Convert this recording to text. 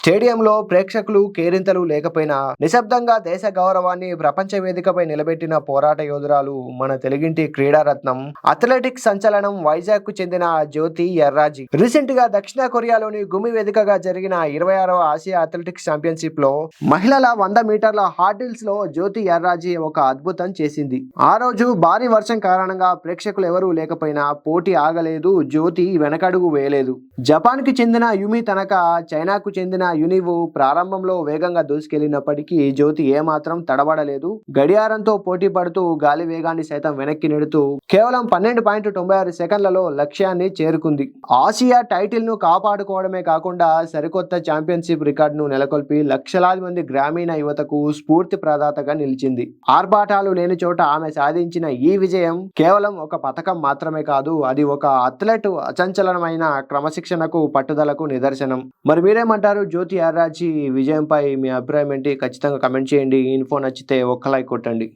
స్టేడియంలో ప్రేక్షకులు కేరింతలు లేకపోయినా నిశ్శబ్దంగా దేశ గౌరవాన్ని ప్రపంచ వేదికపై నిలబెట్టిన పోరాట యోధురాలు మన తెలుగింటి క్రీడారత్నం అథ్లెటిక్స్ సంచలనం వైజాగ్ కు చెందిన జ్యోతి ఎర్రాజీ. రీసెంట్ గా దక్షిణ కొరియాలోని గుమి వేదికగా జరిగిన 26వ ఆసియా అథ్లెటిక్స్ ఛాంపియన్షిప్ లో మహిళల 100 మీటర్ల హార్డిల్స్ లో జ్యోతి ఎర్రాజీ ఒక అద్భుతం చేసింది. ఆ రోజు భారీ వర్షం కారణంగా ప్రేక్షకులు ఎవరూ లేకపోయినా పోటీ ఆగలేదు. జ్యోతి వెనకడుగు వేయలేదు. జపాన్ కి చెందిన యుమి తనక, చైనాకు చెందిన యునివు ప్రారంభంలో వేగంగా దూసుకెళ్లినప్పటికీ జ్యోతి ఏమాత్రం తడబడలేదు. గడియారంతో పోటీ పడుతూ గాలి వేగాన్ని సైతం వెనక్కి నెడుతూ కేవలం 12.96 సెకండ్లలో లక్ష్యాన్ని చేరుకుంది. ఆసియా టైటిల్ ను కాపాడుకోవడమే కాకుండా సరికొత్త ఛాంపియన్షిప్ రికార్డును నెలకొల్పి లక్షలాది మంది గ్రామీణ యువతకు స్ఫూర్తి ప్రదాతగా నిలిచింది. ఆర్భాటాలు లేని చోట ఆమె సాధించిన ఈ విజయం కేవలం ఒక పథకం మాత్రమే కాదు, అది ఒక అథ్లెట్ అచంచలమైన క్రమశిక్షణకు, పట్టుదలకు నిదర్శనం. మరి మీరేమంటారు? జ్యోతి ఎర్రాజీ విజయంపై మీ అభిప్రాయం ఏంటి? ఖచ్చితంగా కమెంట్ చేయండి. ఇన్ఫో నచ్చితే ఒక్క లైక్ కొట్టండి.